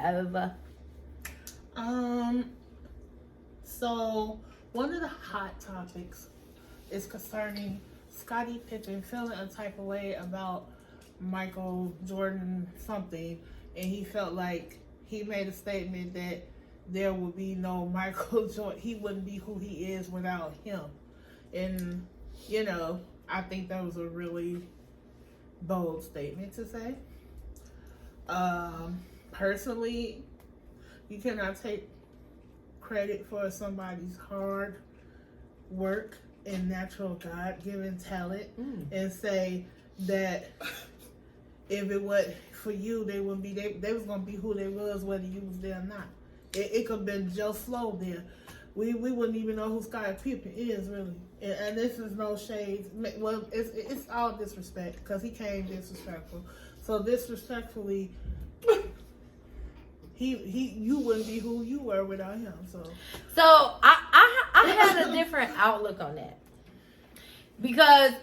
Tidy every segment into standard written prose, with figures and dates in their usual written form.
have? So one of the hot topics is concerning Scottie Pippen feeling a type of way about Michael Jordan something, and he felt like he made a statement that there would be no Michael Jordan. He wouldn't be who he is without him. And, you know, I think that was a really bold statement to say. Personally, you cannot take credit for somebody's hard work and natural God-given talent and say that if it wasn't for you, they wouldn't be. They was gonna be who they was, whether you was there or not. It could have been Joe Slow there. We wouldn't even know who Scottie Pippen is, really. And this is no shade. Well, it's all disrespect because he came disrespectful. So disrespectfully, you wouldn't be who you were without him. So I had a different outlook on that because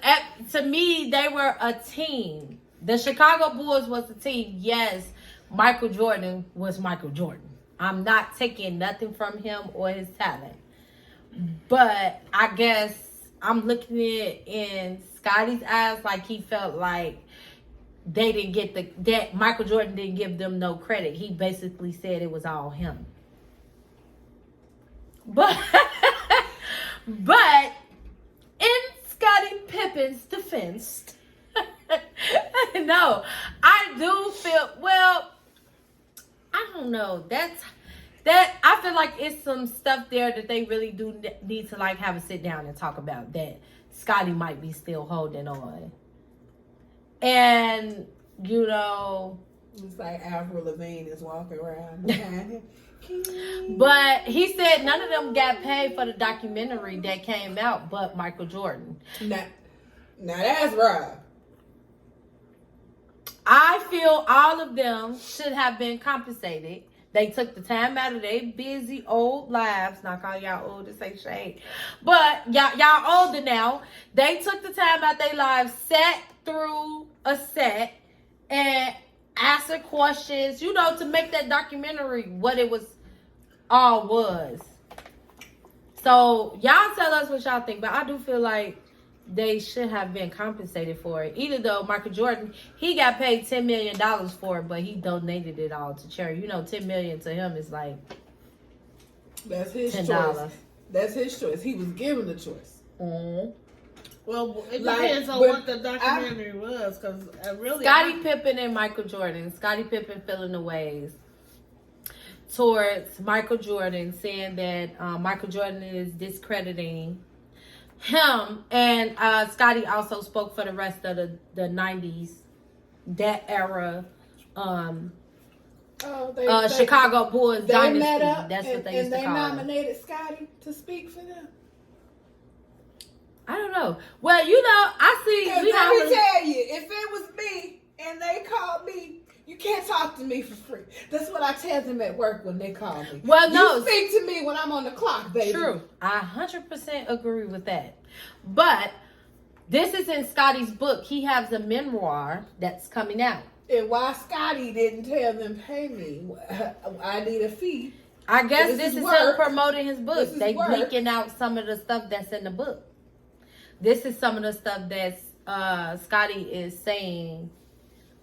to me they were a team. The Chicago Bulls was a team. Yes, Michael Jordan was Michael Jordan. I'm not taking nothing from him or his talent. But I guess I'm looking at it in Scottie's eyes like he felt like they didn't get that Michael Jordan didn't give them no credit. He basically said it was all him. But in Scottie Pippen's defense, no, I do feel, well, I don't know. That I feel like it's some stuff there that they really do need to like have a sit down and talk about that Scottie might be still holding on. And, you know, it's like Avril Lavigne is walking around behind him. But he said none of them got paid for the documentary that came out but Michael Jordan. Now that's right. I feel all of them should have been compensated. They took the time out of their busy old lives. Not calling y'all old to say shade. But y'all older now. They took the time out their lives, sat through a set, and answered questions, you know, to make that documentary what it was all was. So y'all tell us what y'all think. But I do feel like they should have been compensated for it. Either though Michael Jordan, he got paid $10 million for it, but he donated it all to charity. You know, $10 million to him is like that's his $10. Choice. That's his choice. He was given the choice. Mm-hmm. Well, it depends on what the documentary was, because really, Scottie Pippen and Michael Jordan. Scottie Pippen feeling the ways towards Michael Jordan, saying that Michael Jordan is discrediting him, and Scottie also spoke for the rest of the 90s, that era, Chicago Bulls dynasty. Met up That's what they used to call it. And they nominated Scottie to speak for them. I don't know. Well, you know, I see. Let me tell you, if it was me and they called me, you can't talk to me for free. That's what I tell them at work when they call me. Well, no. You speak to me when I'm on the clock, baby. True. I 100% agree with that. But this is in Scottie's book. He has a memoir that's coming out. And why Scottie didn't tell them, pay me, I need a fee. I guess this is him promoting his book. They leaking out some of the stuff that's in the book. This is some of the stuff that Scottie is saying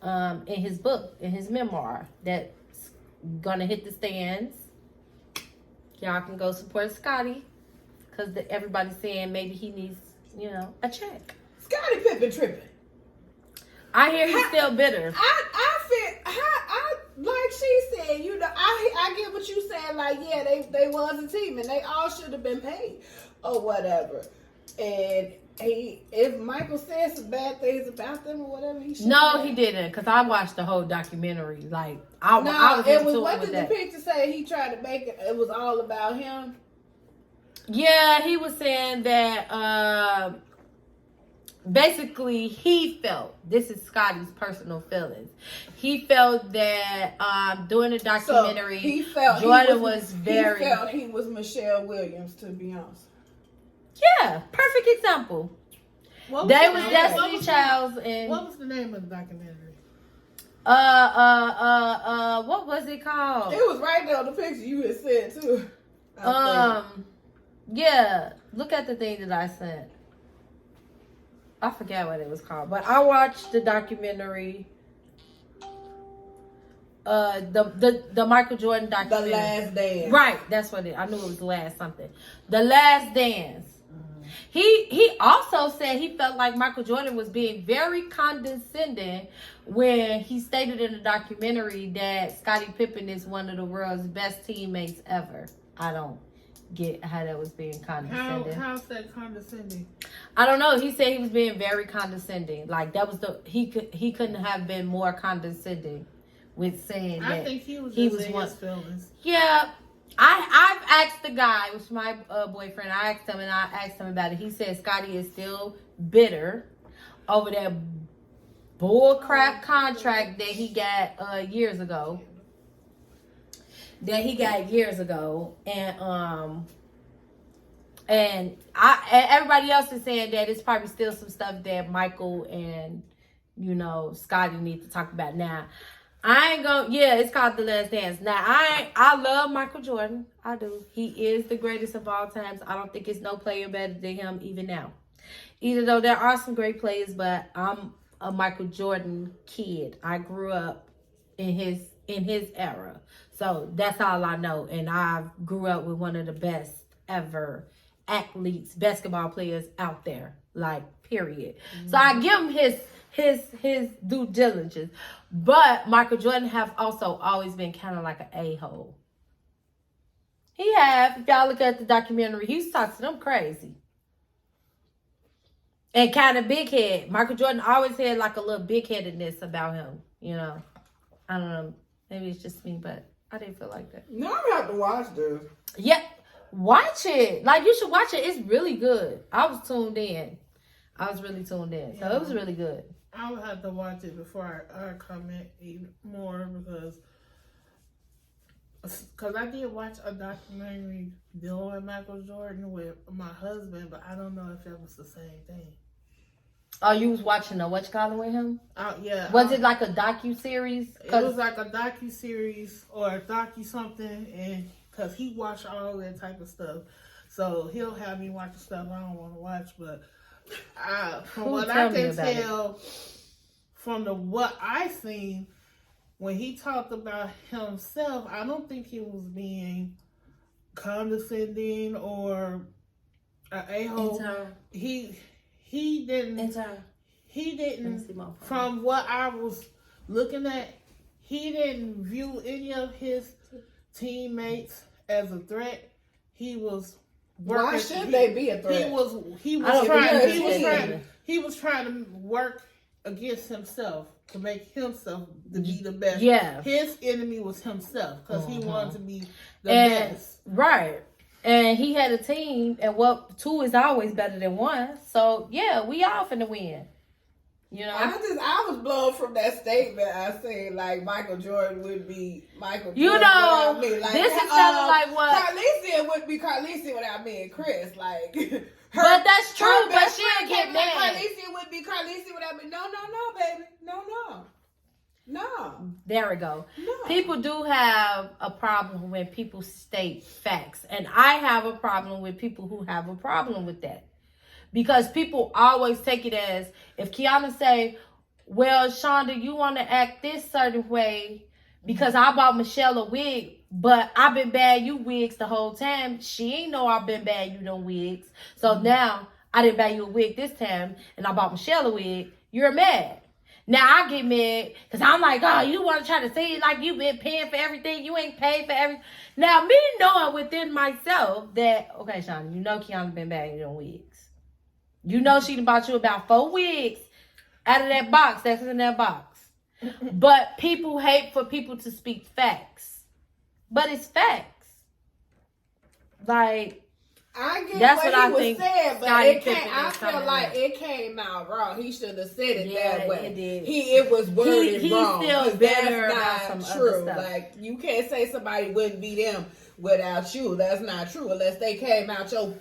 in his book, in his memoir, that's gonna hit the stands. Y'all can go support Scottie because everybody's saying maybe he needs, you know, a check. Scottie Pippen tripping. I hear he's still bitter. I feel like she said, you know, I get what you saying. Like, yeah, they was a team and they all should have been paid or whatever. And if Michael said some bad things about them or whatever, he should. No, he didn't, because I watched the whole documentary. Like, I was it into was. it What with did that. the picture say? He tried to make it. It was all about him. Yeah, he was saying that basically he felt, this is Scottie's personal feelings. He felt that during the documentary, So he felt Jordan was very. He felt he was Michelle Williams, to be honest. Yeah, perfect example. They was Destiny Childs and. What was the name of the documentary? What was it called? It was right there on the picture you had said too. Yeah. Look at the thing that I sent. I forget what it was called, but I watched the documentary. The Michael Jordan documentary. The Last Dance. Right, that's what I knew it was the last something. The Last Dance. He also said he felt like Michael Jordan was being very condescending when he stated in the documentary that Scottie Pippen is one of the world's best teammates ever. I don't get how that was being condescending. How's that condescending? I don't know. He said he was being very condescending. Like that was he couldn't have been more condescending with saying that. I think he was in his feelings. Yeah. I've asked the guy, which is my boyfriend, I asked him about it. He said Scottie is still bitter over that bullcrap contract that he got years ago. And everybody else is saying that it's probably still some stuff that Michael and Scottie need to talk about now. I ain't gonna. Yeah, it's called The Last Dance. Now, I love Michael Jordan. I do. He is the greatest of all times. I don't think it's no player better than him even now. Even though there are some great players, but I'm a Michael Jordan kid. I grew up in his era, so that's all I know. And I grew up with one of the best ever athletes, basketball players out there. Like, period. Mm-hmm. So I give him his due diligence. But Michael Jordan have also always been kind of like an a-hole. He have. If y'all look at the documentary, he used to talk to them crazy. And kind of big head. Michael Jordan always had like a little big-headedness about him. I don't know. Maybe it's just me, but I didn't feel like that. No, I'm gonna have to watch this. Yeah. Watch it. Like, you should watch it. It's really good. I was tuned in. I was really tuned in. So it was really good. I would have to watch it before I comment even more because I did watch a documentary dealing with Michael Jordan with my husband, but I don't know if it was the same thing. Oh, you was watching a what you call it with him? Yeah. Was it like a docu-series? It was like a docu-series or a docu-something, and because he watched all that type of stuff. So he'll have me watch the stuff I don't want to watch, but from what I can tell, from what I seen, when he talked about himself, I don't think he was being condescending or an a-hole. He didn't. He didn't. From what I was looking at, he didn't view any of his teammates as a threat. He was. Why should they be a threat? He was trying to work against himself to make himself to be the best. Yeah. His enemy was himself because he wanted to be the best. Right. And he had a team, and two is always better than one. So yeah, we all finna win. I was blown from that statement. I said like Michael Jordan would be Michael Jordan. Without me. Like, this is kind of like what Carlisia would be Carlisia without me and Chris. Like, but that's true. But she'll get mad. Carlisia would be Carlisia without me. No, baby. No. There we go. No. People do have a problem when people state facts, and I have a problem with people who have a problem with that. Because people always take it as, if Kiana say, well, Shonda, you want to act this certain way because I bought Michelle a wig, but I've been buying you wigs the whole time. She ain't know I've been buying you them wigs. So now I didn't buy you a wig this time and I bought Michelle a wig. You're mad. Now I get mad because I'm like, oh, you want to try to say it like you been paying for everything. You ain't paid for everything. Now me knowing within myself that, okay, Shonda, Kiana been buying you them wigs. She done bought you about 4 wigs out of that box that's in that box. But people hate for people to speak facts. But it's facts. Like, I get that's what I he think was saying, but I feel like it came out wrong. He should have said it that way. It did. It was worded wrong. He's still better that's about not some true. other stuff. Like, you can't say somebody wouldn't be them without you. That's not true unless they came out your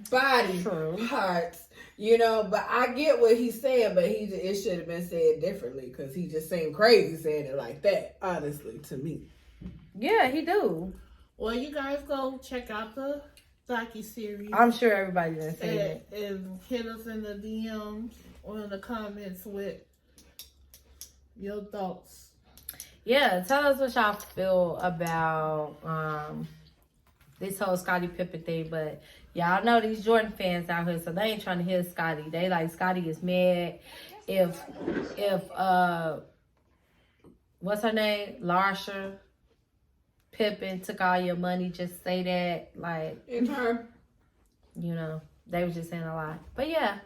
body parts You know, but I get what he's saying, but it should have been said differently because he just seemed crazy saying it like that, honestly, to me. Yeah, he do. Well, you guys go check out the docu-series. I'm sure everybody done seen it. And hit us in the DMs or in the comments with your thoughts. Yeah, tell us what y'all feel about this whole Scottie Pippen thing. But y'all know these Jordan fans out here, so they ain't trying to hear Scottie. They like Scottie is mad if what's her name? Larsha Pippen took all your money. Just say that, like, In her. you know, they was just saying a lot. But yeah,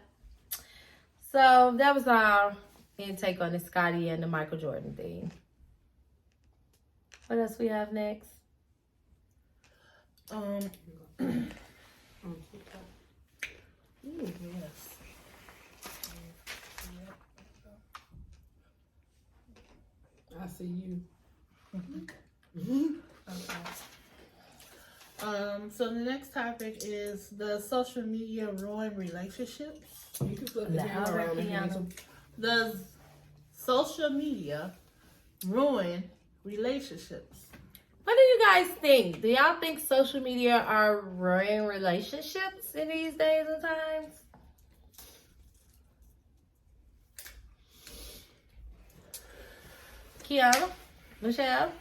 so that was our intake on the Scottie and the Michael Jordan thing. What else we have next? Ooh, yes. I see you. So the next topic is, does social media ruin relationships? You can flip the camera around if you want to. Does social media ruin relationships? What do you guys think? Do y'all think social media are ruining relationships in these days and times? Kiana? Michelle?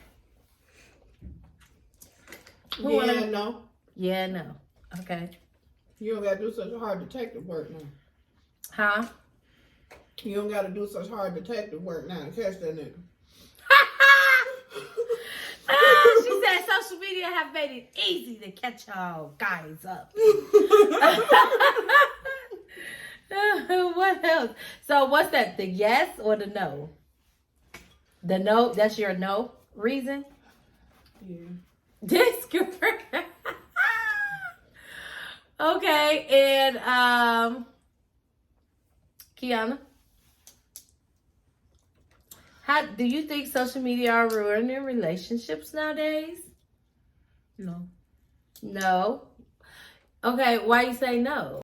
Who Yeah, wanna- no. Yeah, no. Okay. You don't got to do such hard detective work now. Huh? You don't got to do such hard detective work now to catch that nigga. She said social media have made it easy to catch y'all guys up. What else? So what's that? The yes or the no? The no, that's your no reason? Yeah. This girl. Okay, and Kiana? How do you think social media are ruining relationships nowadays? No. No. Okay, why you say no?